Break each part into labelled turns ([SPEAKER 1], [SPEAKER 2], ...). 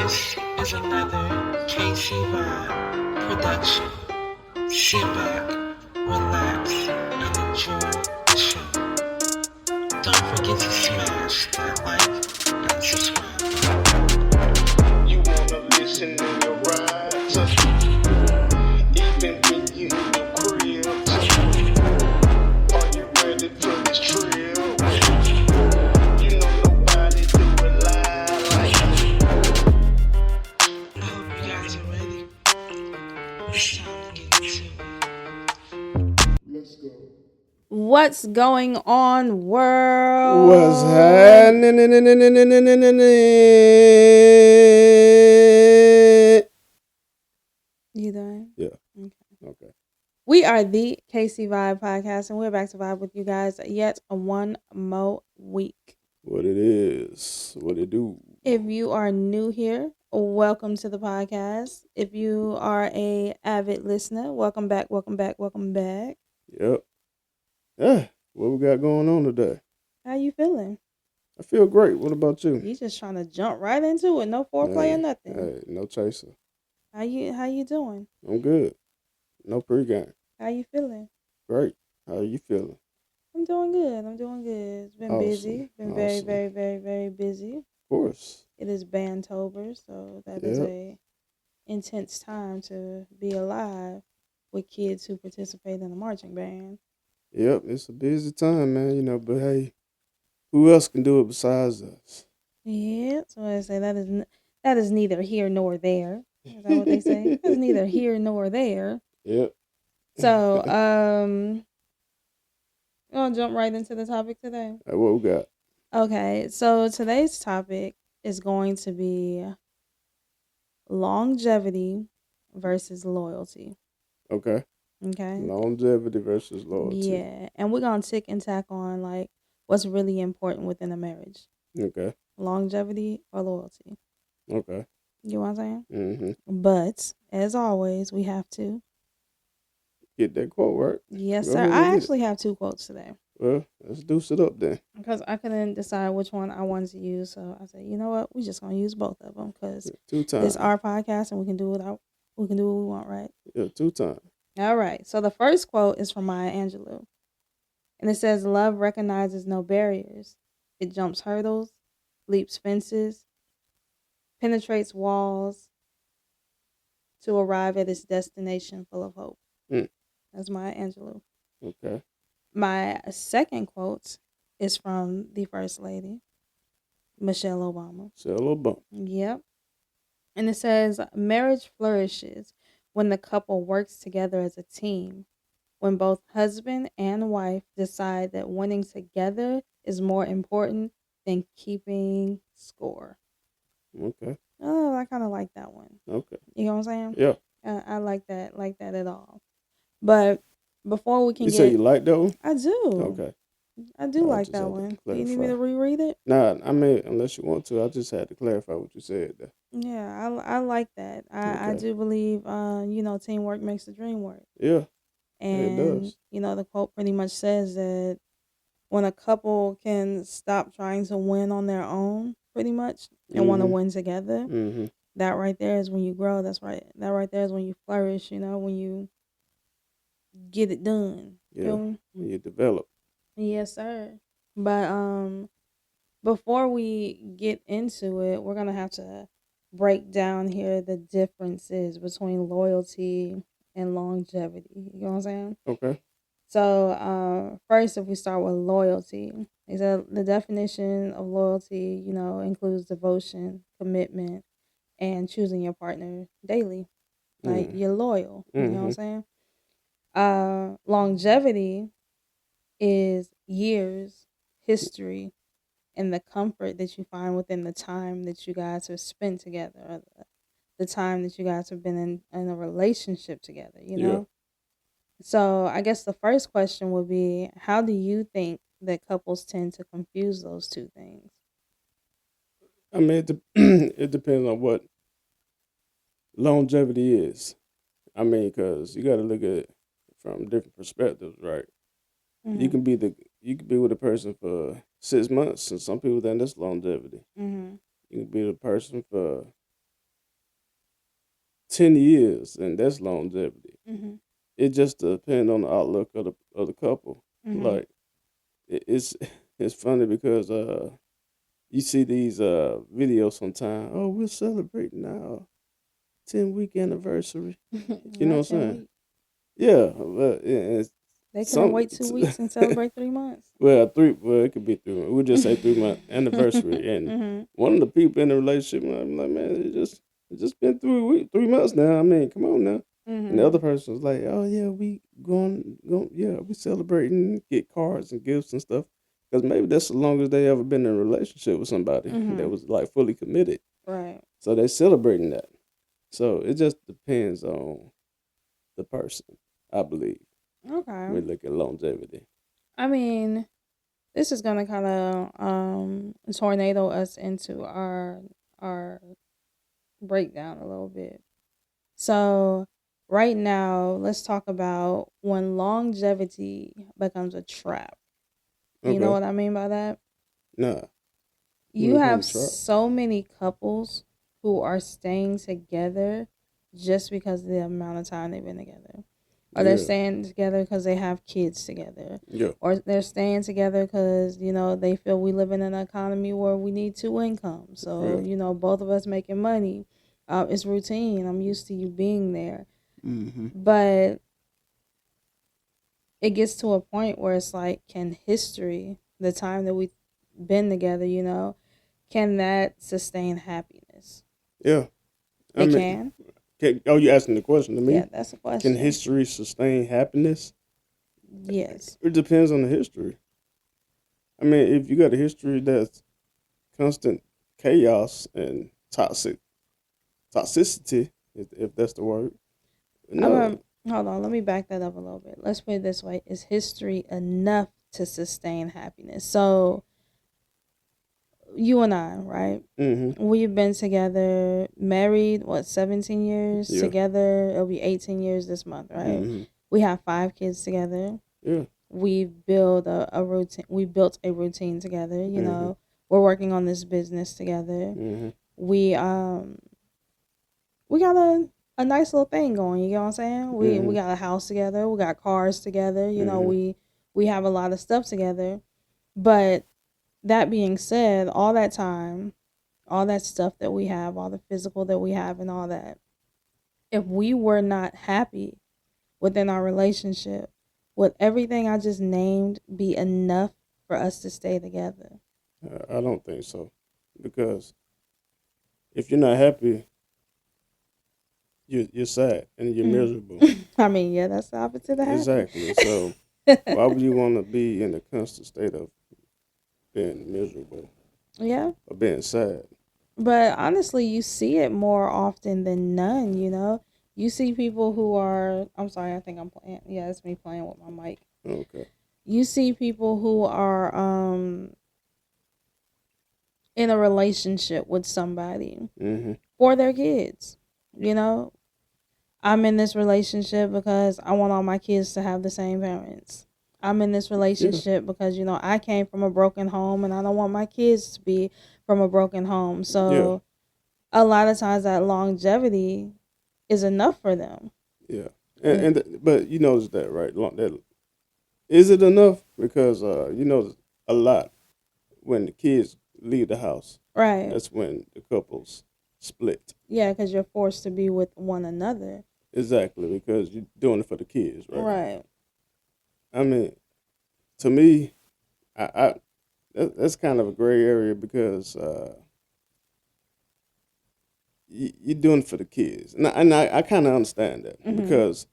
[SPEAKER 1] This is another Casey Vibe production. Sit back, relax, and enjoy the show. Don't forget to smash that like and subscribe.
[SPEAKER 2] You wanna listen in your ride, even when you in your crib. Are you ready for this trip? You know nobody do it live like me.
[SPEAKER 1] I hope you guys are ready. It's time to get into it.
[SPEAKER 2] Let's go.
[SPEAKER 3] What's going on, world?
[SPEAKER 4] What's happening?
[SPEAKER 3] You doing?
[SPEAKER 4] Yeah.
[SPEAKER 3] Okay. We are the KC Vibe Podcast, and we're back to vibe with you guys yet one more week.
[SPEAKER 4] What it is, what it do.
[SPEAKER 3] If you are new here, welcome to the podcast. If you are a avid listener, welcome back, welcome back, welcome back.
[SPEAKER 4] Yep. Yeah. What we got going on today?
[SPEAKER 3] How you feeling?
[SPEAKER 4] I feel great. What about you?
[SPEAKER 3] You just trying to jump right into it, no foreplay or nothing.
[SPEAKER 4] Hey, no chaser.
[SPEAKER 3] How you doing?
[SPEAKER 4] I'm good. No pregame.
[SPEAKER 3] How you feeling?
[SPEAKER 4] Great. How you feeling?
[SPEAKER 3] I'm doing good. It's been busy. Been very,
[SPEAKER 4] Awesome.
[SPEAKER 3] very, very, very busy.
[SPEAKER 4] Of course.
[SPEAKER 3] It is Bandtober, so that is a intense time to be alive with kids who participate in a marching band.
[SPEAKER 4] Yep, it's a busy time, man, but hey, who else can do it besides us?
[SPEAKER 3] Yeah, so I say that is neither here nor there. Is that what they say? It's neither here nor there.
[SPEAKER 4] Yep.
[SPEAKER 3] So, I'll jump right into the topic today.
[SPEAKER 4] Hey, what we got?
[SPEAKER 3] Okay, so today's topic is going to be longevity versus loyalty.
[SPEAKER 4] Okay. Longevity versus loyalty.
[SPEAKER 3] Yeah, and we're going to tick and tack on, like, what's really important within a marriage.
[SPEAKER 4] Okay.
[SPEAKER 3] Longevity or loyalty.
[SPEAKER 4] Okay.
[SPEAKER 3] You know what I'm saying?
[SPEAKER 4] Mm-hmm.
[SPEAKER 3] But, as always, we have to
[SPEAKER 4] get that quote right.
[SPEAKER 3] Yes, sir. I actually have two quotes today.
[SPEAKER 4] Well, let's deuce it up then.
[SPEAKER 3] Because I couldn't decide which one I wanted to use, so I said, you know what? We're just going to use both of them because it's our podcast and we can do what we want, right?
[SPEAKER 4] Yeah, 2 times.
[SPEAKER 3] All right. So the first quote is from Maya Angelou. And it says, "Love recognizes no barriers. It jumps hurdles, leaps fences, penetrates walls to arrive at its destination full of hope." That's Maya Angelou.
[SPEAKER 4] Okay.
[SPEAKER 3] My second quote is from the First Lady, Michelle Obama. Yep. And it says, "Marriage flourishes when the couple works together as a team, when both husband and wife decide that winning together is more important than keeping score."
[SPEAKER 4] Okay.
[SPEAKER 3] Oh, I kind of like that one.
[SPEAKER 4] Okay.
[SPEAKER 3] You know what I'm saying?
[SPEAKER 4] Yeah.
[SPEAKER 3] I like that at all. But before we can
[SPEAKER 4] say you like that one?
[SPEAKER 3] I do.
[SPEAKER 4] Okay.
[SPEAKER 3] I do like that one. Do you need me to reread it?
[SPEAKER 4] Nah, I mean, unless you want to. I just had to clarify what you said there.
[SPEAKER 3] Yeah, I like that. I do believe, teamwork makes the dream work.
[SPEAKER 4] Yeah,
[SPEAKER 3] and
[SPEAKER 4] it does.
[SPEAKER 3] The quote pretty much says that when a couple can stop trying to win on their own, pretty much, and want to win together, that right there is when you grow. That's right. That right there is when you flourish. When you get it done.
[SPEAKER 4] Yeah, when you develop.
[SPEAKER 3] Yes, sir. But before we get into it, we're gonna have to break down here the differences between loyalty and longevity. You know what I'm saying?
[SPEAKER 4] Okay.
[SPEAKER 3] So first, if we start with loyalty, the definition of loyalty, includes devotion, commitment, and choosing your partner daily. Like you're loyal. You know what I'm saying? Longevity is years, history, and the comfort that you find within the time that you guys have spent together, or the time that you guys have been in a relationship together,
[SPEAKER 4] Yeah.
[SPEAKER 3] So I guess the first question would be, how do you think that couples tend to confuse those two things?
[SPEAKER 4] I mean, it depends on what longevity is. I mean, because you got to look at it from different perspectives, right? You can be with a person for 6 months, and some people think that's longevity. You can be with a person for 10 years, and that's longevity.
[SPEAKER 3] Mm-hmm.
[SPEAKER 4] It just depends on the outlook of the couple.
[SPEAKER 3] Mm-hmm.
[SPEAKER 4] Like it's it's funny because you see these videos sometimes. Oh, we're celebrating our 10-week anniversary. You know what I'm saying? Yeah, but
[SPEAKER 3] they couldn't wait 2 weeks and celebrate 3 months.
[SPEAKER 4] Well, it could be 3 months. We'll just say 3 month anniversary. And
[SPEAKER 3] mm-hmm.
[SPEAKER 4] one of the people in the relationship, I'm like, man, it just been 3 months now. I mean, come on now.
[SPEAKER 3] Mm-hmm.
[SPEAKER 4] And the other person was like, oh yeah, we we celebrating, get cards and gifts and stuff. Because maybe that's the longest they ever been in a relationship with somebody that was like fully committed.
[SPEAKER 3] Right.
[SPEAKER 4] So they celebrating that. So it just depends on the person, I believe.
[SPEAKER 3] Okay.
[SPEAKER 4] When we look at longevity.
[SPEAKER 3] I mean, this is gonna kind of tornado us into our breakdown a little bit. So right now, let's talk about when longevity becomes a trap. You know what I mean by that?
[SPEAKER 4] Nah.
[SPEAKER 3] You have so many couples who are staying together just because of the amount of time they've been together. Or they're staying together because they have kids together.
[SPEAKER 4] Yeah.
[SPEAKER 3] Or they're staying together because, they feel we live in an economy where we need 2 incomes. So, both of us making money. It's routine. I'm used to you being there.
[SPEAKER 4] Mm-hmm.
[SPEAKER 3] But it gets to a point where it's like, can history, the time that we've been together, can that sustain happiness?
[SPEAKER 4] Yeah.
[SPEAKER 3] It can.
[SPEAKER 4] Oh, you asking the question to me?
[SPEAKER 3] Yeah, that's a question.
[SPEAKER 4] Can history sustain happiness?
[SPEAKER 3] Yes.
[SPEAKER 4] It depends on the history. I mean, if you got a history that's constant chaos and toxicity, if that's the word. No.
[SPEAKER 3] Hold on, let me back that up a little bit. Let's put it this way. Is history enough to sustain happiness? So, you and I, right?
[SPEAKER 4] Mm-hmm.
[SPEAKER 3] We've been together, married, 17 years together. It'll be 18 years this month, right?
[SPEAKER 4] Mm-hmm.
[SPEAKER 3] We have 5 kids together.
[SPEAKER 4] Yeah.
[SPEAKER 3] We built a routine. We built a routine together. You know, we're working on this business together.
[SPEAKER 4] Mm-hmm.
[SPEAKER 3] We got a nice little thing going. You know what I'm saying? We got a house together. We got cars together. You know, we have a lot of stuff together. But that being said, all that time, all that stuff that we have, all the physical that we have and all that, if we were not happy within our relationship, would everything I just named be enough for us to stay together?
[SPEAKER 4] I don't think so. Because if you're not happy, you're sad and you're miserable.
[SPEAKER 3] I mean, yeah, that's the opposite of happy.
[SPEAKER 4] Exactly. So why would you want to be in a constant state of being miserable?
[SPEAKER 3] Yeah.
[SPEAKER 4] Or being sad?
[SPEAKER 3] But honestly, you see it more often than none, You see people who are, I'm sorry, I think I'm playing. Yeah, it's me playing with my mic.
[SPEAKER 4] Okay. You
[SPEAKER 3] see people who are in a relationship with somebody for their kids, I'm in this relationship because I want all my kids to have the same parents. I'm in this relationship because, I came from a broken home and I don't want my kids to be from a broken home. So a lot of times that longevity is enough for them.
[SPEAKER 4] Yeah. But you notice that, right? Is it enough? Because, a lot when the kids leave the house.
[SPEAKER 3] Right.
[SPEAKER 4] That's when the couples split.
[SPEAKER 3] Yeah, because you're forced to be with one another.
[SPEAKER 4] Exactly, because you're doing it for the kids, right?
[SPEAKER 3] Right.
[SPEAKER 4] I mean, to me, that's kind of a gray area because you're doing it for the kids, and I kind of understand that because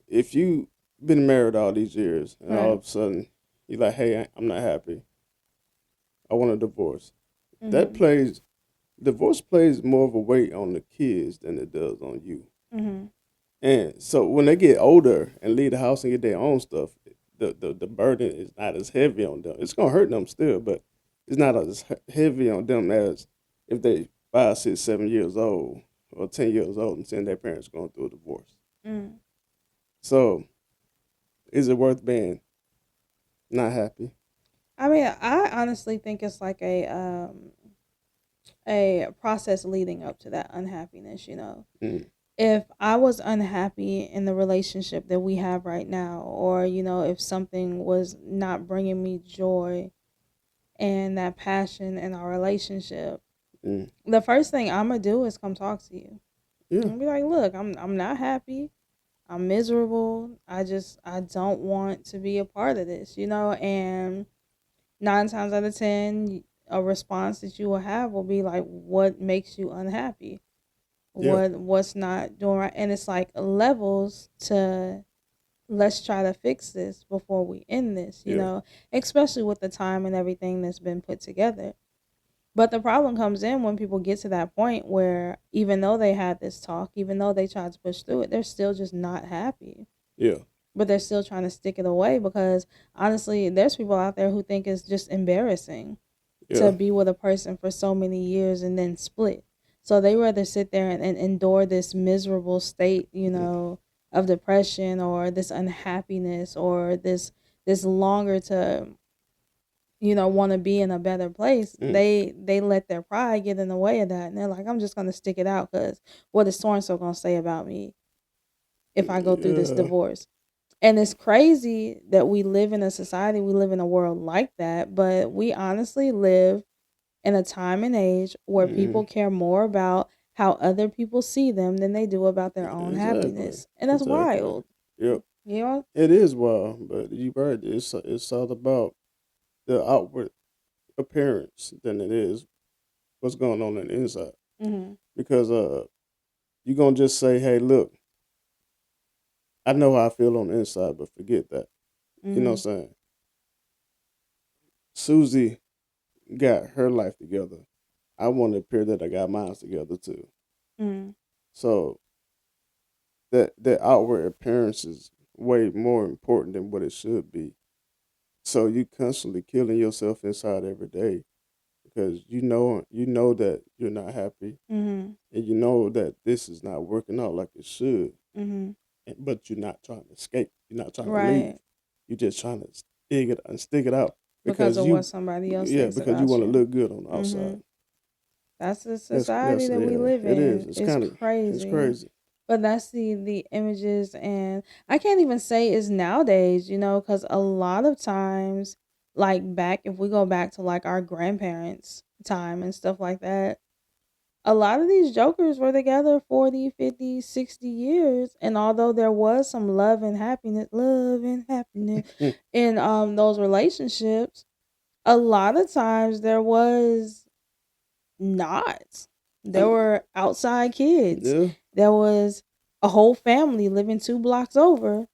[SPEAKER 4] if you've been married all these years and all of a sudden you're like, hey, I'm not happy, I want a divorce. Divorce plays more of a weight on the kids than it does on you. And so when they get older and leave the house and get their own stuff, the burden is not as heavy on them. It's gonna hurt them still, but it's not as heavy on them as if they 5, 6, 7 years old or 10 years old and seeing their parents going through a divorce. So, is it worth being not happy?
[SPEAKER 3] I mean, I honestly think it's like a process leading up to that unhappiness. if I was unhappy in the relationship that we have right now, or, if something was not bringing me joy and that passion in our relationship, the first thing I'm going to do is come talk to you. Yeah. And be like, look, I'm not happy. I'm miserable. I don't want to be a part of this, and 9 times out of 10, a response that you will have will be like, what makes you unhappy? What's not doing right? And it's like levels to, let's try to fix this before we end this, especially with the time and everything that's been put together. But the problem comes in when people get to that point where, even though they had this talk, even though they tried to push through it, they're still just not happy. Yeah. But they're still trying to stick it away because, honestly, there's people out there who think it's just embarrassing to be with a person for so many years and then split. So they rather sit there and endure this miserable state, of depression, or this unhappiness, or this longer to, want to be in a better place. They let their pride get in the way of that, and they're like, I'm just gonna stick it out because what is so and so gonna say about me if I go through this divorce? And it's crazy that we live in a society, we live in a world like that, but we honestly live in a time and age where people care more about how other people see them than they do about their own happiness, and that's wild. Yep.
[SPEAKER 4] It is wild, but you're right. It's all about the outward appearance than it is what's going on the inside. Mm-hmm. Because you're gonna just say, "Hey, look, I know how I feel on the inside," but forget that. Mm-hmm. You know what I'm saying? Susie got her life together. I want to appear that I got mine together too. Mm-hmm. So that outward appearance is way more important than what it should be. So you constantly killing yourself inside every day because you know that you're not happy, mm-hmm. and you know that this is not working out like it should. Mm-hmm. But you're not trying to escape. You're not trying to leave. You're just trying to stick it out
[SPEAKER 3] because of what somebody else thinks
[SPEAKER 4] because you want to look good on the outside.
[SPEAKER 3] Mm-hmm. That's the society that we live in.
[SPEAKER 4] It is. It's
[SPEAKER 3] crazy.
[SPEAKER 4] It's crazy.
[SPEAKER 3] But that's the images, and I can't even say it's nowadays, because a lot of times, like if we go back to like our grandparents' time and stuff like that, a lot of these jokers were together 40, 50, 60 years. And although there was some love and happiness in those relationships, a lot of times there was not. There were outside kids. Yeah. There was a whole family living 2 blocks over.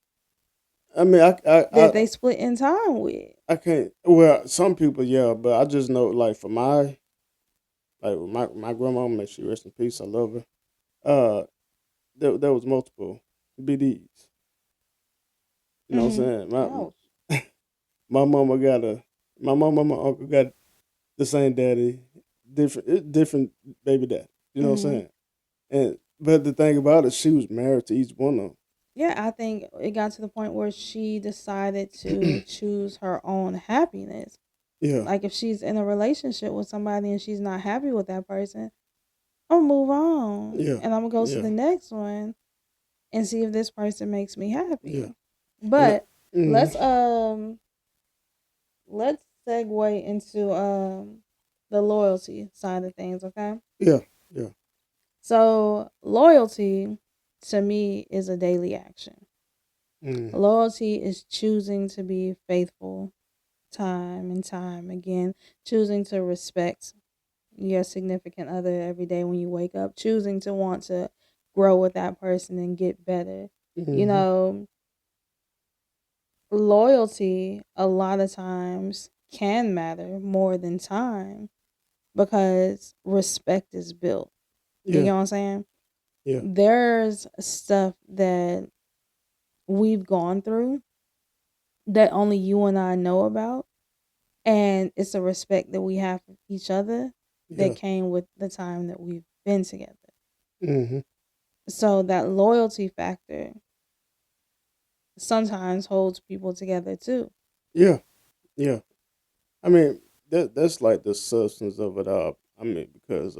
[SPEAKER 4] I mean,
[SPEAKER 3] that they split in time with.
[SPEAKER 4] I can't. Well, some people, yeah, but I just know, like, for my grandma, may she rest in peace. I love her. There was multiple BDs. You know what I'm saying? My mama and my uncle got the same daddy, different baby dad. You know what I'm saying? But the thing about it, she was married to each one of them.
[SPEAKER 3] Yeah, I think it got to the point where she decided to choose her own happiness. Yeah. Like if she's in a relationship with somebody and she's not happy with that person, I'll move on. Yeah. And I'm going to go to the next one and see if this person makes me happy. Yeah. But let's segue into the loyalty side of things, okay?
[SPEAKER 4] Yeah. Yeah.
[SPEAKER 3] So loyalty to me is a daily action. Loyalty is choosing to be faithful time and time again, choosing to respect your significant other every day when you wake up, choosing to want to grow with that person and get better. Mm-hmm. Loyalty a lot of times can matter more than time because respect is built. You know what I'm saying? Yeah. There's stuff that we've gone through that only you and I know about. And it's a respect that we have for each other that came with the time that we've been together. Mm-hmm. So that loyalty factor sometimes holds people together too.
[SPEAKER 4] Yeah. Yeah. I mean, that's like the substance of it all. I mean, because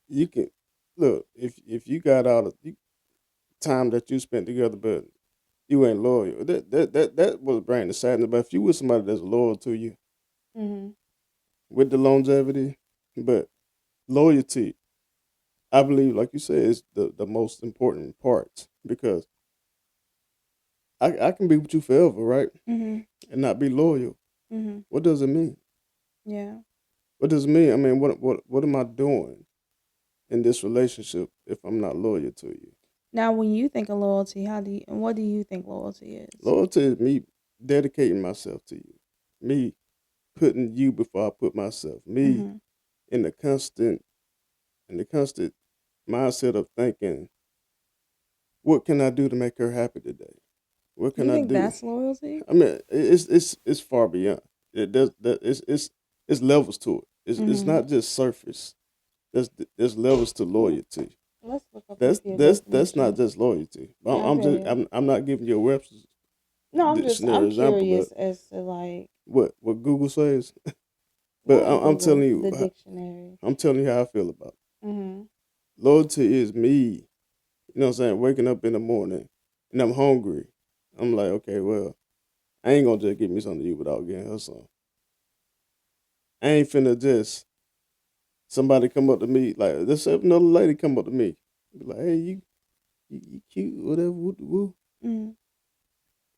[SPEAKER 4] you can look, if you got all the time that you spent together, but you ain't loyal, that was bringing the sadness. But if you with somebody that's loyal to you,
[SPEAKER 3] Mm-hmm.
[SPEAKER 4] with the longevity, but loyalty, I believe, like you said, is the most important part because I can be with you forever, right?
[SPEAKER 3] Mm-hmm.
[SPEAKER 4] And not be loyal.
[SPEAKER 3] Mm-hmm.
[SPEAKER 4] What does it mean?
[SPEAKER 3] Yeah.
[SPEAKER 4] What does it mean? I mean, what am I doing in this relationship if I'm not loyal to you?
[SPEAKER 3] Now, when you think of loyalty, what do you think loyalty is?
[SPEAKER 4] Loyalty is me dedicating myself to you, me putting you before I put myself, me
[SPEAKER 3] Mm-hmm.
[SPEAKER 4] in the constant mindset of thinking, what can I do to make her happy today? What can
[SPEAKER 3] You
[SPEAKER 4] I
[SPEAKER 3] think
[SPEAKER 4] do?
[SPEAKER 3] that's loyalty?
[SPEAKER 4] I mean, it's far beyond. It does that it's levels to it. It's
[SPEAKER 3] Mm-hmm.
[SPEAKER 4] not just surface. There's levels to loyalty.
[SPEAKER 3] Let's look up and
[SPEAKER 4] That's
[SPEAKER 3] see a
[SPEAKER 4] that's that's not
[SPEAKER 3] definition.
[SPEAKER 4] just loyalty.
[SPEAKER 3] I feel you.
[SPEAKER 4] I'm not giving you a Webster's
[SPEAKER 3] No,
[SPEAKER 4] dictionary
[SPEAKER 3] I'm
[SPEAKER 4] example, but
[SPEAKER 3] curious as to like
[SPEAKER 4] what Google says. But
[SPEAKER 3] not
[SPEAKER 4] I'm telling
[SPEAKER 3] Google,
[SPEAKER 4] you,
[SPEAKER 3] the dictionary.
[SPEAKER 4] I'm telling you how I feel about
[SPEAKER 3] Mm-hmm.
[SPEAKER 4] it. Loyalty is me. You know what I'm saying? Waking up in the morning and I'm hungry. I'm like, okay, well, I ain't gonna just give me something to eat without getting her some. I ain't finna just somebody come up to me like let's say another lady come up to me, be like, hey, you cute, whatever, woo woo,
[SPEAKER 3] Mm-hmm.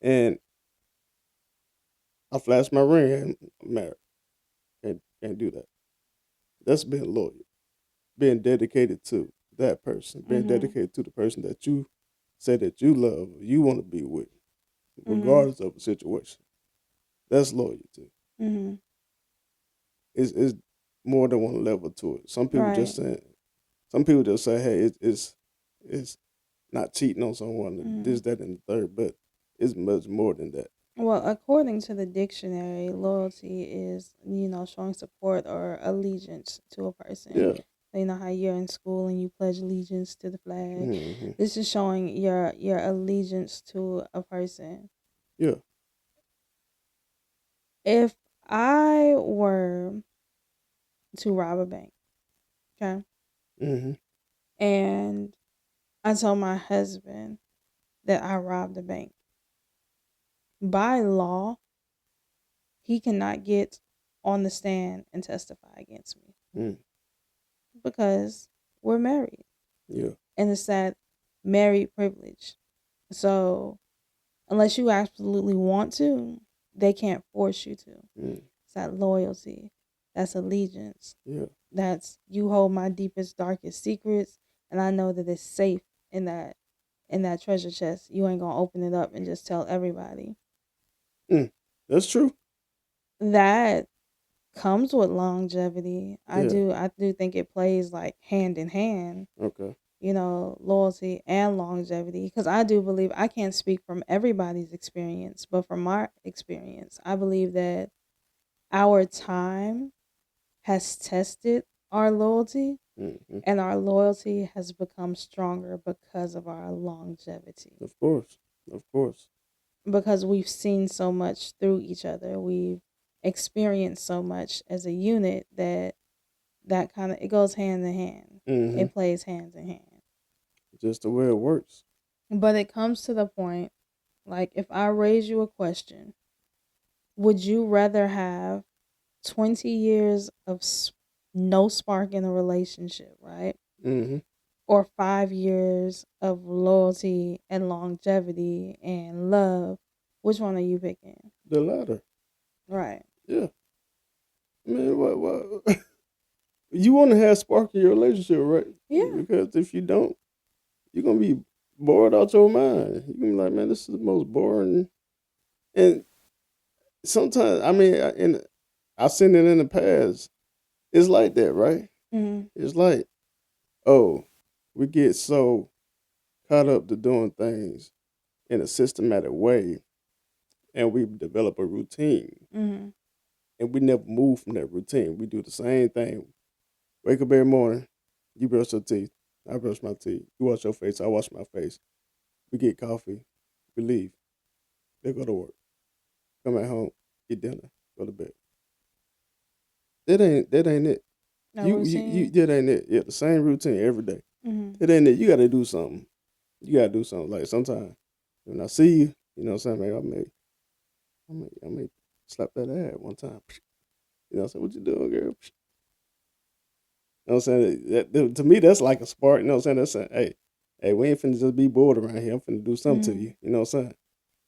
[SPEAKER 4] and I flash my ring. Hey, I'm married. Can't do that. That's being loyal, being dedicated to that person, being
[SPEAKER 3] Mm-hmm.
[SPEAKER 4] dedicated to the person that you say that you love, you want to be with,
[SPEAKER 3] Mm-hmm.
[SPEAKER 4] regardless of the situation. That's loyalty.
[SPEAKER 3] Mm-hmm.
[SPEAKER 4] It's more than one level to it. Some people
[SPEAKER 3] Right.
[SPEAKER 4] just saying. Some people just say, hey, it's not cheating on someone,
[SPEAKER 3] Mm-hmm.
[SPEAKER 4] this, that, and the third, but it's much more than that.
[SPEAKER 3] Well, according to the dictionary, loyalty is, showing support or allegiance to a person.
[SPEAKER 4] Yeah.
[SPEAKER 3] So, you know how you're in school and you pledge allegiance to the flag.
[SPEAKER 4] Mm-hmm.
[SPEAKER 3] This is showing your allegiance to a person.
[SPEAKER 4] Yeah.
[SPEAKER 3] If I were to rob a bank, okay,
[SPEAKER 4] Mm-hmm.
[SPEAKER 3] and I told my husband that I robbed the bank, by law, he cannot get on the stand and testify against me
[SPEAKER 4] Mm.
[SPEAKER 3] because we're married.
[SPEAKER 4] Yeah.
[SPEAKER 3] And it's that married privilege. So unless you absolutely want to, they can't force you to.
[SPEAKER 4] Mm.
[SPEAKER 3] It's that loyalty. That's allegiance.
[SPEAKER 4] Yeah.
[SPEAKER 3] That's you hold my deepest, darkest secrets, and I know that it's safe in that treasure chest. You ain't gonna open it up and just tell everybody.
[SPEAKER 4] Mm. That's true.
[SPEAKER 3] That comes with longevity.
[SPEAKER 4] Yeah.
[SPEAKER 3] I do think it plays like hand in hand,
[SPEAKER 4] Okay.
[SPEAKER 3] loyalty and longevity. Because I do believe, I can't speak from everybody's experience, but from my experience, I believe that our time has tested our loyalty,
[SPEAKER 4] Mm-hmm.
[SPEAKER 3] and our loyalty has become stronger because of our longevity.
[SPEAKER 4] Of course. Of course.
[SPEAKER 3] Because we've seen so much through each other. We've experienced so much as a unit that kind of, it goes hand in hand.
[SPEAKER 4] Mm-hmm.
[SPEAKER 3] It plays hands in hand.
[SPEAKER 4] Just the way it works.
[SPEAKER 3] But it comes to the point, like if I raise you a question, would you rather have 20 years of no spark in a relationship, right?
[SPEAKER 4] Mm-hmm.
[SPEAKER 3] Or 5 years of loyalty and longevity and love? Which one are you picking?
[SPEAKER 4] The latter.
[SPEAKER 3] Right.
[SPEAKER 4] Yeah. I mean, what? You want to have spark in your relationship, right?
[SPEAKER 3] Yeah.
[SPEAKER 4] Because if you don't, you're gonna be bored out your mind. You're gonna be like, man, this is the most boring. And sometimes, I mean, and I've seen it in the past. It's like that, right?
[SPEAKER 3] Mm-hmm.
[SPEAKER 4] It's like, oh, we get so caught up to doing things in a systematic way, and we develop a routine,
[SPEAKER 3] Mm-hmm.
[SPEAKER 4] and we never move from that routine. We do the same thing. Wake up every morning, you brush your teeth, I brush my teeth. You wash your face, I wash my face. We get coffee, we leave, they go to work, come at home, get dinner, go to bed. That ain't it.
[SPEAKER 3] A routine.
[SPEAKER 4] That ain't it. Yeah, the same routine every day. It ain't that you got to do something. You got to do something. Like sometimes when I see you, you know what I'm saying, maybe I may slap that ass one time. You know what I'm saying? What you doing, girl? You know what I'm saying? That, to me, that's like a spark. You know what I'm saying? That's saying, hey, we ain't finna just be bored around here. I'm finna do something to you. You know what I'm saying?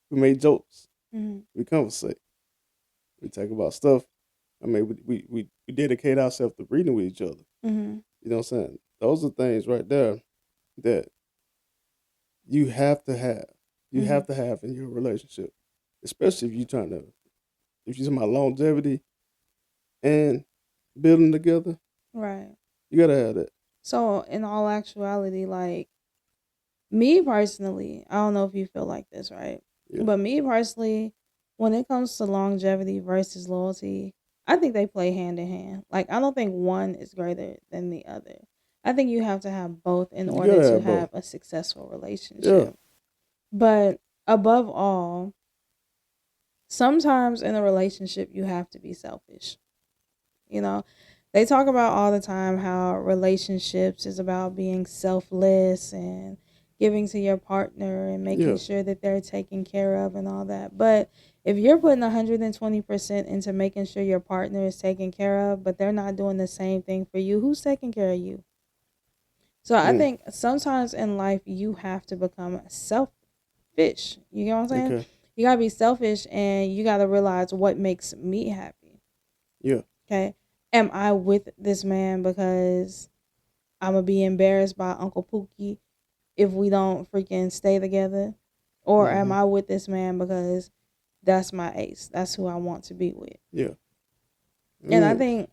[SPEAKER 4] We made jokes. We conversate. We talk about stuff. I mean, we dedicate ourselves to reading with each other. You know what I'm saying? Those are things right there that you have to have. You have to have in your relationship, especially if you're talking about longevity and building together.
[SPEAKER 3] Right.
[SPEAKER 4] You gotta have that.
[SPEAKER 3] So, in all actuality, like me personally, I don't know if you feel like this, right? Yeah. But me personally, when it comes to longevity versus loyalty, I think they play hand in hand. Like, I don't think one is greater than the other. I think you have to have both in order to have a successful relationship. Yeah. But above all, sometimes in a relationship, you have to be selfish. You know, they talk about all the time how relationships is about being selfless and giving to your partner and making sure that they're taken care of and all that. But if you're putting 120% into making sure your partner is taken care of, but they're not doing the same thing for you, who's taking care of you? So I think sometimes in life you have to become selfish. You know what I'm saying? Okay. You got to be selfish and you got to realize what makes me happy. Yeah. Okay. Am I with this man because I'm going to be embarrassed by Uncle Pookie if we don't freaking stay together? Or am I with this man because that's my ace? That's who I want to be with. Yeah. And I think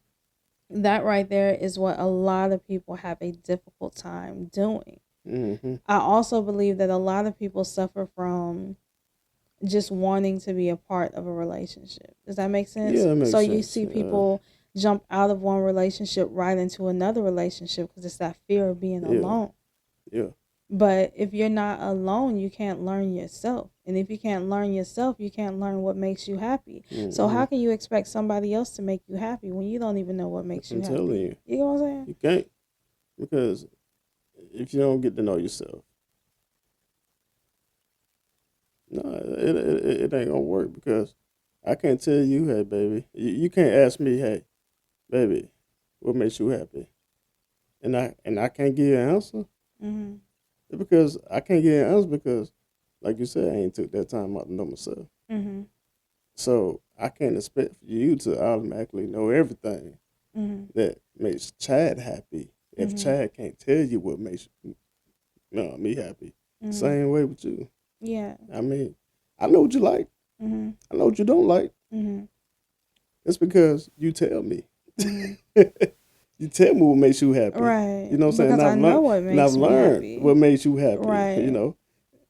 [SPEAKER 3] that right there is what a lot of people have a difficult time doing. I also believe that a lot of people suffer from just wanting to be a part of a relationship. Does that make sense? Yeah, it makes sense. So you see people jump out of one relationship right into another relationship because it's that fear of being alone. Yeah. But if you're not alone, you can't learn yourself. And if you can't learn yourself, you can't learn what makes you happy. So how can you expect somebody else to make you happy when you don't even know what makes you happy? I'm telling you. You know what I'm saying? You
[SPEAKER 4] can't. Because if you don't get to know yourself, no, it ain't gonna work. Because I can't tell you, hey, baby, you can't ask me, hey, baby, what makes you happy? And I can't give you an answer. Because I can't give you an answer because, like you said, I ain't took that time out to know myself. So I can't expect for you to automatically know everything that makes Chad happy. If Chad can't tell you what makes me happy, same way with you. Yeah. I mean, I know what you like. I know what you don't like. It's because you tell me. You tell me what makes you happy. Right. You know what I'm saying?
[SPEAKER 3] Because I know what makes me happy.
[SPEAKER 4] And I've learned what makes you happy. Right. You know?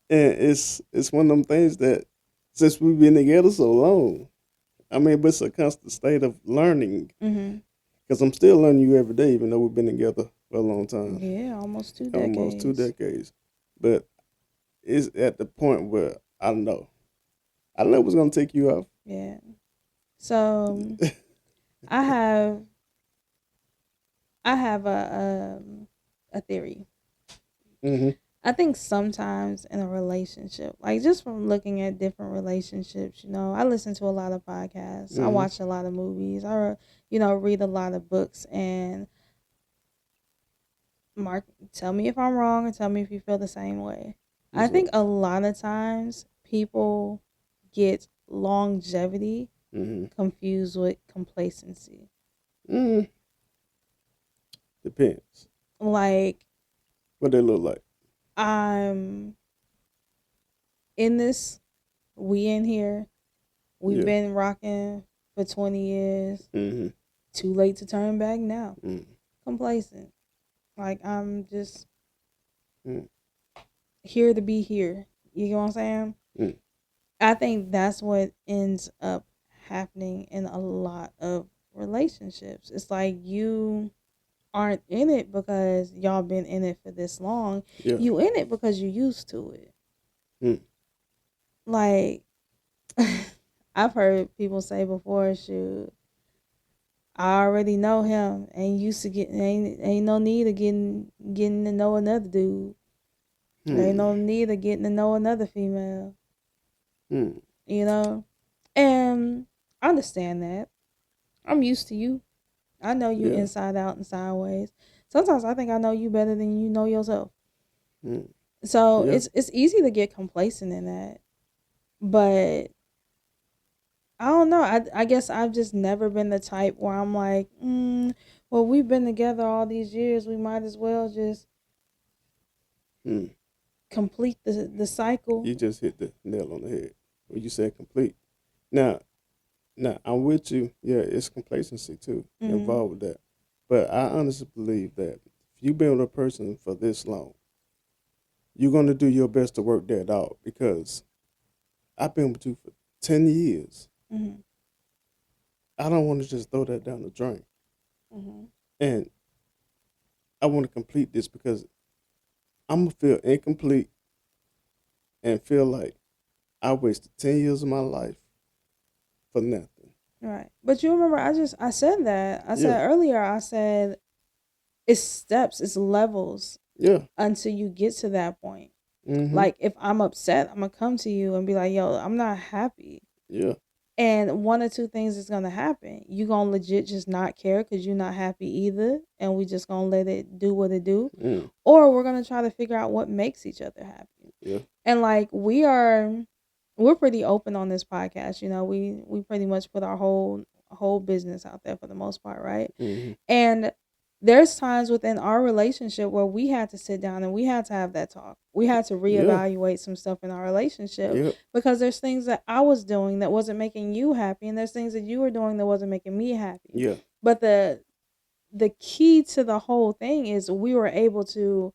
[SPEAKER 4] And it's one of them things that since we've been together so long, I mean, but it's a constant state of learning. Because I'm still learning you every day, even though we've been together for a long time.
[SPEAKER 3] Yeah, almost 2 decades.
[SPEAKER 4] Almost 2 decades. But it's at the point where I know what's going to take you off.
[SPEAKER 3] Yeah. So I have a theory. I think sometimes in a relationship, like just from looking at different relationships, you know, I listen to a lot of podcasts. I watch a lot of movies. I, read a lot of books. And Mark, tell me if I'm wrong and tell me if you feel the same way. I think a lot of times people get longevity confused with complacency.
[SPEAKER 4] Depends.
[SPEAKER 3] Like,
[SPEAKER 4] what they look like.
[SPEAKER 3] I'm in this. We in here. We've been rocking for 20 years. Too late to turn back now. Complacent. Like, I'm just here to be here. You know what I'm saying? I think that's what ends up happening in a lot of relationships. It's like you aren't in it because y'all been in it for this long. You in it because you used to it. Like, I've heard people say before, shoot, I already know him. Ain't no need of getting to know another dude. Ain't no need of getting to know another female. You know? And I understand that. I'm used to you. I know you inside out and sideways. Sometimes I think I know you better than you know yourself. So it's easy to get complacent in that. But I don't know. I guess I've just never been the type where I'm like, well, we've been together all these years. We might as well just complete the cycle.
[SPEAKER 4] You just hit the nail on the head when you said complete. Now, I'm with you. Yeah, it's complacency too involved with that. But I honestly believe that if you've been with a person for this long, you're going to do your best to work that out, because I've been with you for 10 years. I don't want to just throw that down the drain. And I want to complete this, because I'm going to feel incomplete and feel like I wasted 10 years of my life for nothing.
[SPEAKER 3] Right. But you remember, I said that. I said earlier, I said it's steps, it's levels. Until you get to that point. Like, if I'm upset, I'm going to come to you and be like, yo, I'm not happy. And one or two things is going to happen. You're going to legit just not care because you're not happy either. And we just going to let it do what it do. Or we're going to try to figure out what makes each other happy. And like, we're pretty open on this podcast. You know, we pretty much put our whole business out there for the most part, right? And there's times within our relationship where we had to sit down and we had to have that talk. We had to reevaluate some stuff in our relationship because there's things that I was doing that wasn't making you happy, and there's things that you were doing that wasn't making me happy. But the key to the whole thing is we were able to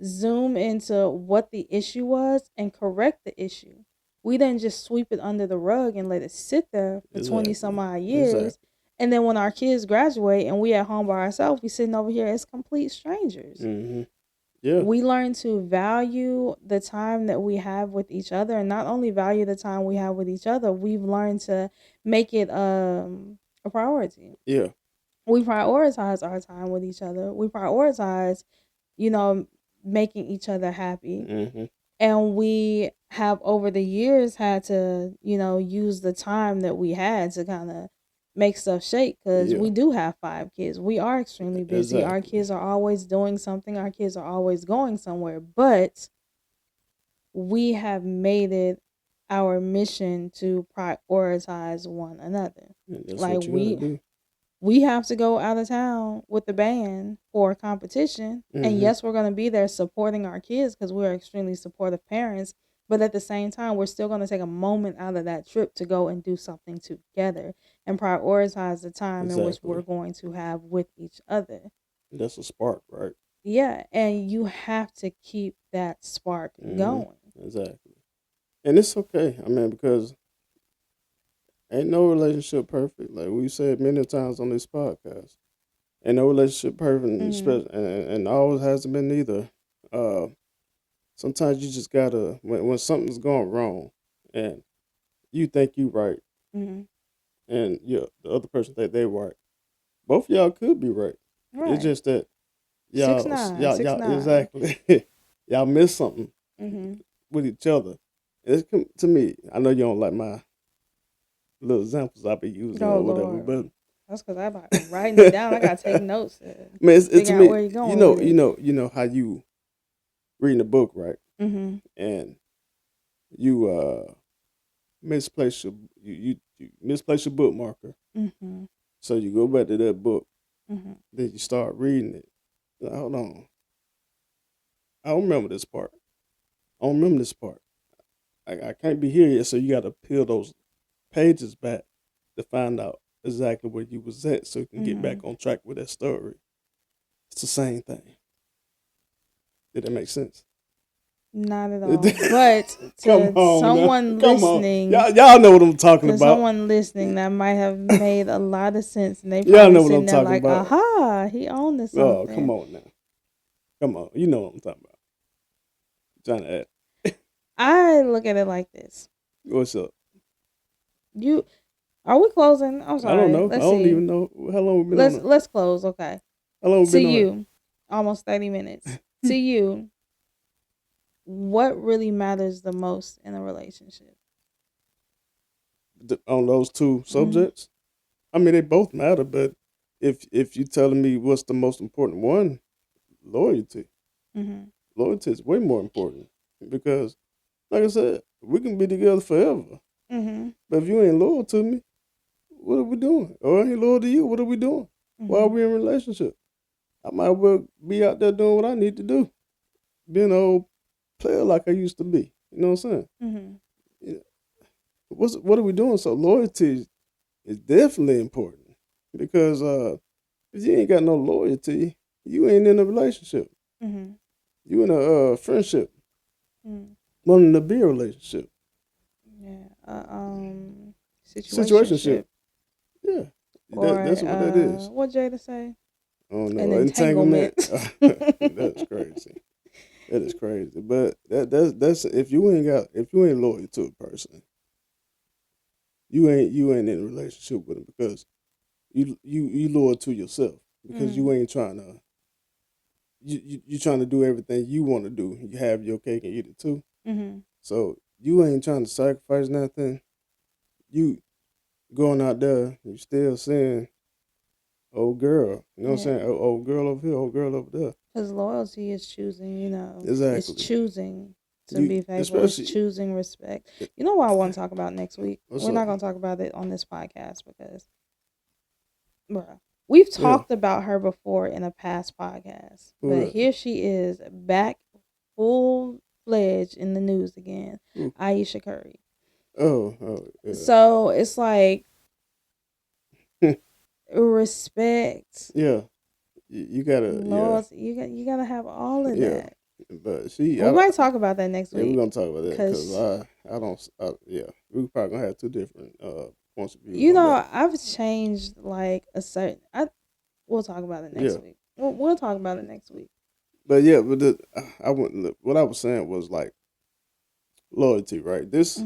[SPEAKER 3] zoom into what the issue was and correct the issue. We didn't just sweep it under the rug and let it sit there for 20 some odd years. And then when our kids graduate and we at home by ourselves, we sitting over here as complete strangers. We learn to value the time that we have with each other, and not only value the time we have with each other, we've learned to make it a priority. We prioritize our time with each other. We prioritize, making each other happy. And we have over the years had to, use the time that we had to kind of make stuff shake, because we do have 5 kids. We are extremely busy. Our kids are always doing something. Our kids are always going somewhere. But we have made it our mission to prioritize one another. Like, we have to go out of town with the band for a competition. And yes, we're going to be there supporting our kids because we're extremely supportive parents. But at the same time, we're still going to take a moment out of that trip to go and do something together and prioritize the time in which we're going to have with each other.
[SPEAKER 4] That's a spark, right?
[SPEAKER 3] Yeah, and you have to keep that spark going.
[SPEAKER 4] Exactly. And it's okay. I mean, because ain't no relationship perfect. Like we said many times on this podcast. Ain't no relationship perfect, and always hasn't been either. Sometimes you just gotta, when something's going wrong and you think you right, and the other person think they right, both of y'all could be right. It's just that y'all, 6'9", exactly, y'all miss something with each other. It's, to me, I know you don't like my little examples I be using or whatever,
[SPEAKER 3] Lord.
[SPEAKER 4] but
[SPEAKER 3] that's because I'm writing it down. I gotta take notes.
[SPEAKER 4] Man, it's to me,
[SPEAKER 3] where you're going
[SPEAKER 4] you know how you reading a book, right? And you misplace your you misplace your bookmarker. So you go back to that book, then you start reading it. Like, hold on, I don't remember this part. I can't be here yet, so you got to peel those pages back to find out exactly where you was at, so you can get back on track with that story. It's the same thing. Did that make sense?
[SPEAKER 3] Not at all. But to someone listening,
[SPEAKER 4] y'all know what I'm talking about.
[SPEAKER 3] Someone listening, that might have made a lot of sense, and they probably know sitting there like, about. Aha, he owned this.
[SPEAKER 4] Oh, come on now, come on, you know what I'm talking about. I'm trying to add.
[SPEAKER 3] I look at it like this.
[SPEAKER 4] What's up?
[SPEAKER 3] Are we closing? I'm sorry.
[SPEAKER 4] I don't know.
[SPEAKER 3] Let's
[SPEAKER 4] I don't
[SPEAKER 3] see.
[SPEAKER 4] even know how long we've been on it.
[SPEAKER 3] Let's close. Okay.
[SPEAKER 4] How long
[SPEAKER 3] To
[SPEAKER 4] been on
[SPEAKER 3] you, almost 30 minutes. To you, what really matters the most in a relationship?
[SPEAKER 4] On those two subjects? I mean, they both matter, but if you're telling me what's the most important one, loyalty. Loyalty is way more important because, like I said, we can be together forever. But if you ain't loyal to me, what are we doing? Or I ain't loyal to you, what are we doing? Why are we in a relationship? I might well be out there doing what I need to do. Being an old player like I used to be. You know what I'm saying? You know, what are we doing? So loyalty is definitely important because if you ain't got no loyalty, you ain't in a relationship. You in a friendship. Wanting to be a relationship.
[SPEAKER 3] Yeah.
[SPEAKER 4] Situationship. Yeah.
[SPEAKER 3] Or,
[SPEAKER 4] that's what that is.
[SPEAKER 3] What Jada say?
[SPEAKER 4] Oh no,
[SPEAKER 3] An entanglement.
[SPEAKER 4] That's crazy. That is crazy. But that's if you ain't loyal to a person, you ain't in a relationship with them because you loyal to yourself because you ain't trying to you trying to do everything you want to do. You have your cake and eat it too. So you ain't trying to sacrifice nothing. You going out there, you still saying, "Old girl," you know what I'm saying? Old girl over here, old girl over there.
[SPEAKER 3] Because loyalty is choosing,
[SPEAKER 4] Exactly.
[SPEAKER 3] It's choosing to be faithful. It's choosing respect. You know what I want to talk about next week? We're not going to talk about it on this podcast because, bruh, we've talked about her before in a past podcast. But here she is back full-fledged in the news again. Aisha Curry.
[SPEAKER 4] Oh, yeah.
[SPEAKER 3] So it's like respect.
[SPEAKER 4] Yeah. You gotta
[SPEAKER 3] loyalty. You gotta have all of that.
[SPEAKER 4] But
[SPEAKER 3] we might talk about that next week.
[SPEAKER 4] We're gonna talk about that because I don't. We're probably gonna have two different points of view.
[SPEAKER 3] I've changed like a certain. We'll talk about it next week. We'll talk about it next week.
[SPEAKER 4] But what I was saying was like loyalty, right? This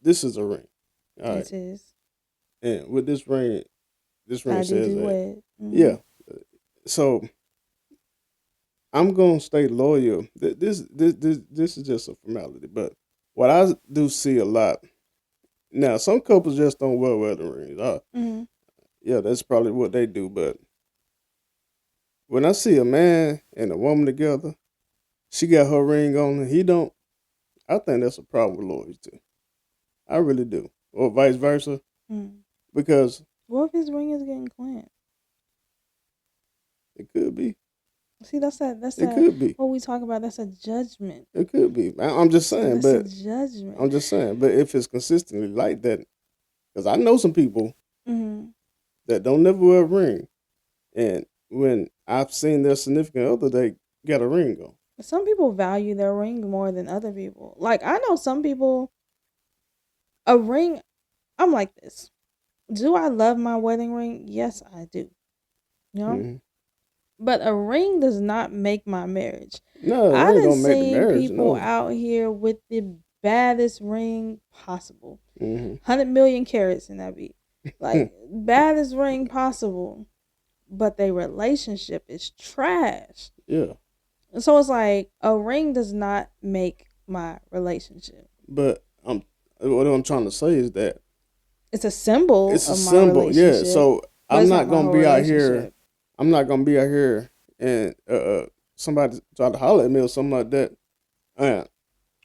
[SPEAKER 4] is a ring. All right.
[SPEAKER 3] It is.
[SPEAKER 4] And with this ring says that.
[SPEAKER 3] Yeah.
[SPEAKER 4] So I'm gonna stay loyal. This is just a formality, but what I do see a lot now, some couples just don't wear wedding rings. Yeah, that's probably what they do. But when I see a man and a woman together, she got her ring on and he don't, I think that's a problem with loyalty. I really do, or vice versa, because
[SPEAKER 3] what if his ring is getting clamped?
[SPEAKER 4] It could be.
[SPEAKER 3] See, that's
[SPEAKER 4] it could be.
[SPEAKER 3] What we talk about, that's a judgment.
[SPEAKER 4] It could be. I'm just saying,
[SPEAKER 3] that's a judgment.
[SPEAKER 4] I'm just saying, but if it's consistently like that, because I know some people that don't never wear a ring, and when I've seen their significant other, they got a ring on.
[SPEAKER 3] Some people value their ring more than other people. Like, I know some people, a ring, I'm like this. Do I love my wedding ring? Yes, I do. You know? But a ring does not make my marriage.
[SPEAKER 4] No,
[SPEAKER 3] I done
[SPEAKER 4] don't make the
[SPEAKER 3] seen
[SPEAKER 4] marriage,
[SPEAKER 3] people
[SPEAKER 4] no.
[SPEAKER 3] out here with the baddest ring possible.
[SPEAKER 4] 100
[SPEAKER 3] million carats in that beat. Like, baddest ring possible. But their relationship is trash.
[SPEAKER 4] Yeah.
[SPEAKER 3] So it's like, a ring does not make my relationship.
[SPEAKER 4] But what I'm trying to say is that
[SPEAKER 3] it's a symbol.
[SPEAKER 4] It's a symbol, yeah. So I'm not gonna be out here. I'm not gonna be out here and somebody try to holler at me or something like that. I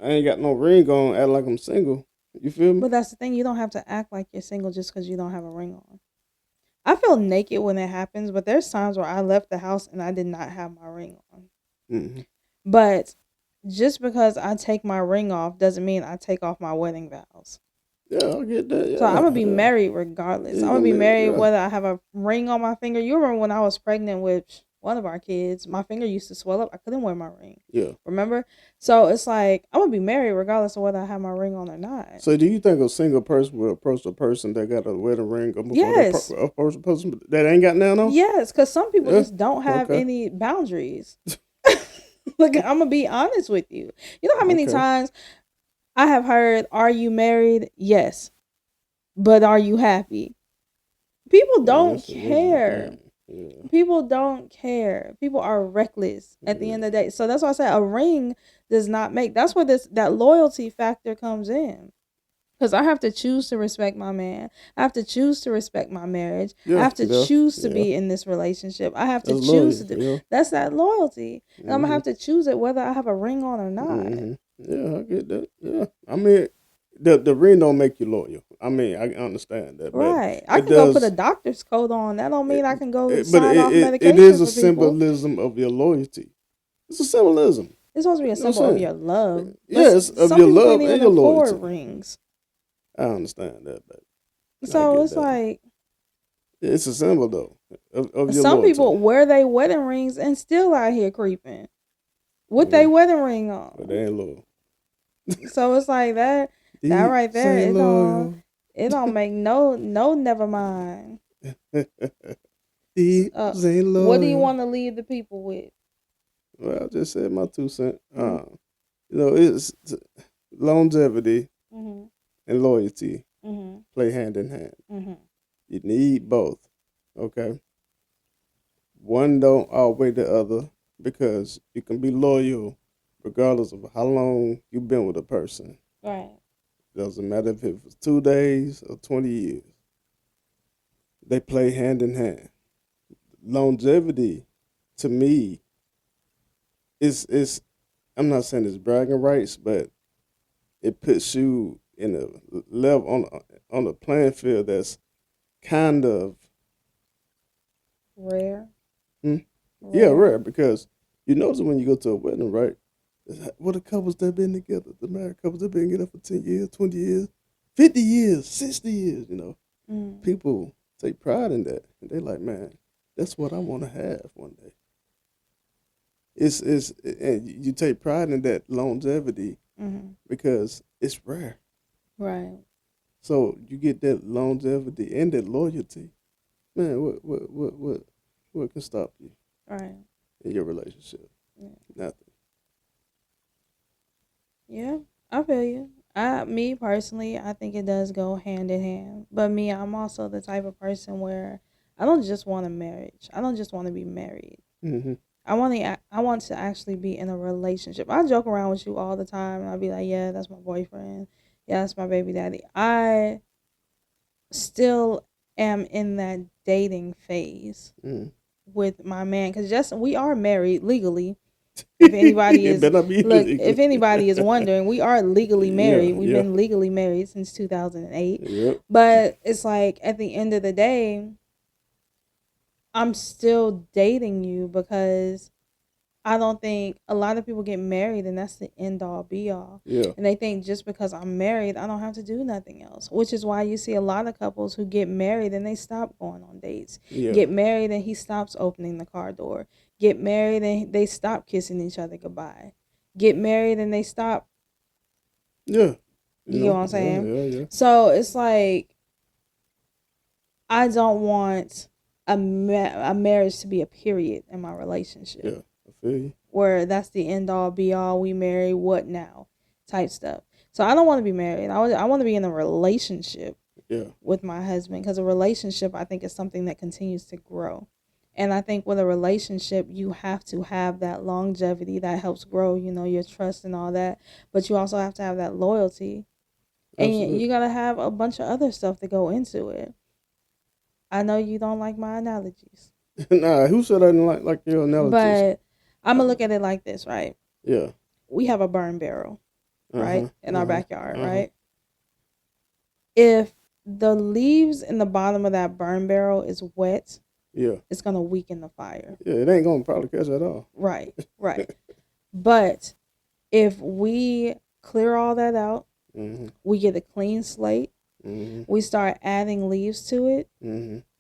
[SPEAKER 4] ain't got no ring on, act like I'm single. You feel me?
[SPEAKER 3] But that's the thing. You don't have to act like you're single just because you don't have a ring on. I feel naked when it happens, but there's times where I left the house and I did not have my ring on. But just because I take my ring off doesn't mean I take off my wedding vows.
[SPEAKER 4] Yeah, I get that. Yeah,
[SPEAKER 3] so I'm going to be married regardless. I'm going to be married whether I have a ring on my finger. You remember when I was pregnant with one of our kids, my finger used to swell up. I couldn't wear my ring.
[SPEAKER 4] Yeah.
[SPEAKER 3] Remember? So it's like, I'm going to be married regardless of whether I have my ring on or not.
[SPEAKER 4] So do you think a single person will approach a person that got a wedding ring before they approach a person that ain't got none on?
[SPEAKER 3] Yes, because some people just don't have any boundaries. Look, I'm going to be honest with you. You know how many times I have heard, are you married? Yes. but are you happy? People don't care. People don't care. People are reckless at the end of the day. So that's why I said a ring does not make. That's where that loyalty factor comes in. Because I have to choose to respect my man. I have to choose to respect my marriage. I have to choose to be in this relationship. I have to choose to do. Yeah. That's that loyalty. And I'm going to have to choose it whether I have a ring on or not.
[SPEAKER 4] Yeah, I get that. Yeah. I mean, the ring don't make you loyal. I mean, I understand that.
[SPEAKER 3] Right. I can go put a doctor's coat on. That don't mean I can go sign off medication.
[SPEAKER 4] It is a symbolism of your loyalty. It's a symbolism.
[SPEAKER 3] It's supposed to be a symbol of your love.
[SPEAKER 4] Yes, of your love and your loyalty.
[SPEAKER 3] Rings.
[SPEAKER 4] I understand that, but
[SPEAKER 3] so it's like
[SPEAKER 4] it's a symbol though of your
[SPEAKER 3] some
[SPEAKER 4] loyalty.
[SPEAKER 3] People wear their wedding rings and still out here creeping with their wedding ring on.
[SPEAKER 4] But they ain't loyal.
[SPEAKER 3] So it's like that right there. It don't make no never mind. What do you want to leave the people with?
[SPEAKER 4] Well, I just said my 2 cents. It's longevity. And loyalty play hand in hand. You need both, okay? One don't outweigh the other because you can be loyal regardless of how long you've been with a person.
[SPEAKER 3] Right.
[SPEAKER 4] Doesn't matter if it was 2 days or 20 years. They play hand in hand. Longevity, to me, is I'm not saying it's bragging rights, but it puts you in a level on a playing field that's kind of
[SPEAKER 3] rare.
[SPEAKER 4] Yeah, rare, because you notice when you go to a wedding, right? What the couples that been together, the married couples that been together for 10 years, 20 years, 50 years, 60 years, People take pride in that. And they like, man, that's what I want to have one day. And you take pride in that longevity because it's rare.
[SPEAKER 3] Right.
[SPEAKER 4] So you get that longevity and that loyalty. Man, what can stop you?
[SPEAKER 3] Right.
[SPEAKER 4] In your relationship?
[SPEAKER 3] Yeah.
[SPEAKER 4] Nothing.
[SPEAKER 3] Yeah, I feel you. Me personally, I think it does go hand in hand. But me, I'm also the type of person where I don't just want a marriage. I don't just want to be married. I want to actually be in a relationship. I joke around with you all the time, and I'll be like, yeah, that's my boyfriend. Yeah, that's my baby daddy. I still am in that dating phase with my man because we are married legally. If anybody if anybody is wondering, we are legally married. We've been legally married since 2008.
[SPEAKER 4] Yep.
[SPEAKER 3] But it's like at the end of the day, I'm still dating you because I don't think a lot of people get married and that's the end all be all.
[SPEAKER 4] Yeah.
[SPEAKER 3] And they think just because I'm married, I don't have to do nothing else, which is why you see a lot of couples who get married and they stop going on dates.
[SPEAKER 4] Yeah.
[SPEAKER 3] Get married and he stops opening the car door. Get married and they stop kissing each other goodbye. Get married and they stop.
[SPEAKER 4] Yeah.
[SPEAKER 3] You know what I'm saying?
[SPEAKER 4] Yeah.
[SPEAKER 3] So it's like, I don't want a marriage to be a period in my relationship.
[SPEAKER 4] Yeah. I feel you.
[SPEAKER 3] Where that's the end all be all, we marry, what now type stuff. So I don't want to be married. I want to be in a relationship with my husband because a relationship, I think, is something that continues to grow. And I think with a relationship, you have to have that longevity that helps grow, your trust and all that. But you also have to have that loyalty. Absolutely. And you got to have a bunch of other stuff to go into it. I know you don't like my analogies.
[SPEAKER 4] Nah, who said I didn't like your analogies?
[SPEAKER 3] But I'm going to look at it like this, right?
[SPEAKER 4] Yeah.
[SPEAKER 3] We have a burn barrel, right? In our backyard, right? If the leaves in the bottom of that burn barrel is wet, it's going to weaken the fire.
[SPEAKER 4] Yeah, it ain't going to probably catch at all.
[SPEAKER 3] Right. But if we clear all that out, we get a clean slate, we start adding leaves to it,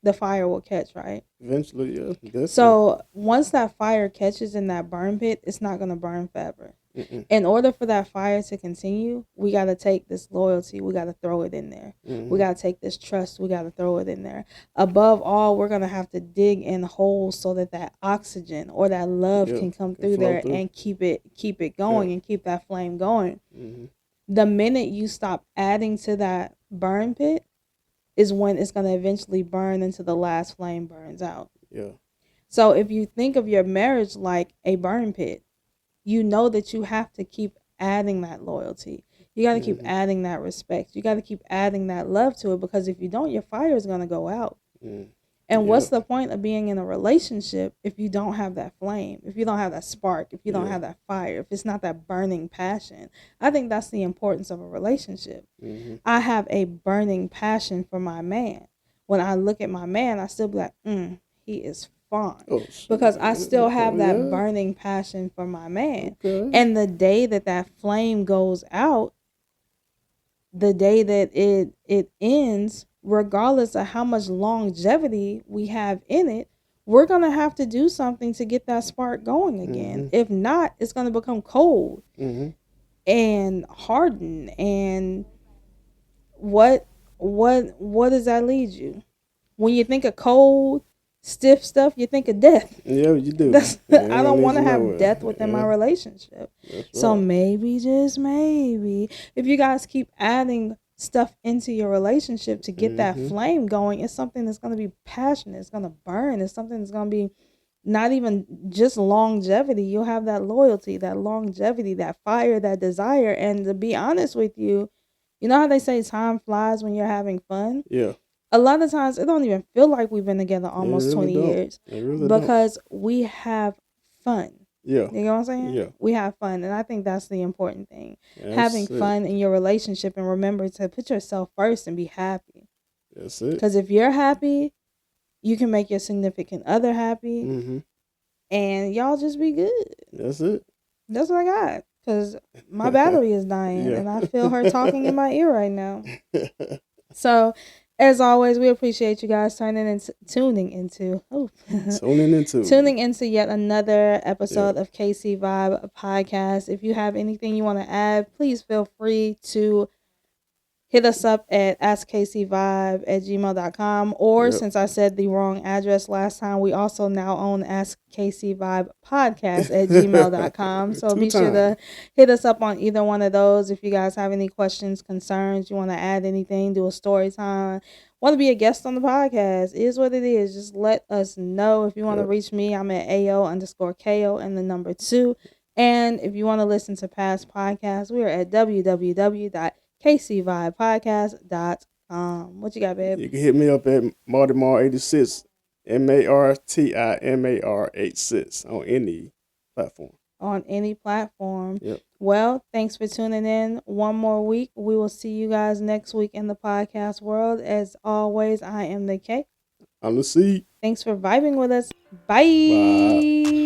[SPEAKER 3] the fire will catch, right?
[SPEAKER 4] Eventually, yeah. Definitely.
[SPEAKER 3] So once that fire catches in that burn pit, it's not going to burn forever. In order for that fire to continue, we got to take this loyalty. We got to throw it in there. We got to take this trust. We got to throw it in there. Above all, we're going to have to dig in holes so that oxygen or that love can come through there and keep it going and keep that flame going. The minute you stop adding to that burn pit, is when it's going to eventually burn until the last flame burns out.
[SPEAKER 4] Yeah.
[SPEAKER 3] So if you think of your marriage like a burn pit, you know that you have to keep adding that loyalty. You got to keep adding that respect. You got to keep adding that love to it, because if you don't, your fire is going to go out. And what's the point of being in a relationship if you don't have that flame, if you don't have that spark, if you don't have that fire, if it's not that burning passion? I think that's the importance of a relationship. I have a burning passion for my man. When I look at my man, I still be like, he is fine. Because I still have that burning passion for my man. And the day that flame goes out, the day that it ends, regardless of how much longevity we have in it, we're going to have to do something to get that spark going again. If not, it's going to become cold and harden. And what does that lead you? When you think of cold, stiff stuff, you think of death.
[SPEAKER 4] Yeah, you do.
[SPEAKER 3] I don't want to have death within my relationship. So maybe, just maybe, if you guys keep adding stuff into your relationship to get that flame going, it's something that's going to be passionate. It's going to burn. It's something that's going to be not even just longevity. You'll have that loyalty, that longevity, that fire, that desire. And to be honest with you, you know how they say time flies when you're having fun?
[SPEAKER 4] Yeah.
[SPEAKER 3] A lot of times it don't even feel like we've been together almost 20 years because we have fun.
[SPEAKER 4] Yeah.
[SPEAKER 3] You know what I'm saying?
[SPEAKER 4] Yeah.
[SPEAKER 3] We have fun. And I think that's the important thing. Having fun in your relationship, and remember to put yourself first and be happy.
[SPEAKER 4] That's it.
[SPEAKER 3] Because if you're happy, you can make your significant other happy. And y'all just be good.
[SPEAKER 4] That's it.
[SPEAKER 3] That's what I got. Because my battery is dying and I feel her talking in my ear right now. So, as always, we appreciate you guys tuning into yet another episode of KC Vibe Podcast. If you have anything you want to add, please feel free to hit us up at askkcvibe@gmail.com, or since I said the wrong address last time, we also now own askkcvibepodcast@gmail.com. So be sure to hit us up on either one of those. If you guys have any questions, concerns, you want to add anything, do a story time, want to be a guest on the podcast, is what it is. Just let us know. If you want to reach me, I'm at AO_KO and the number 2. And if you want to listen to past podcasts, we are at www.kcvibepodcast.com. What you got, babe?
[SPEAKER 4] You can hit me up at Martimar86, MARTIMAR86 on any platform.
[SPEAKER 3] On any platform.
[SPEAKER 4] Yep.
[SPEAKER 3] Well, thanks for tuning in one more week. We will see you guys next week in the podcast world. As always, I am the K.
[SPEAKER 4] I'm the C.
[SPEAKER 3] Thanks for vibing with us. Bye.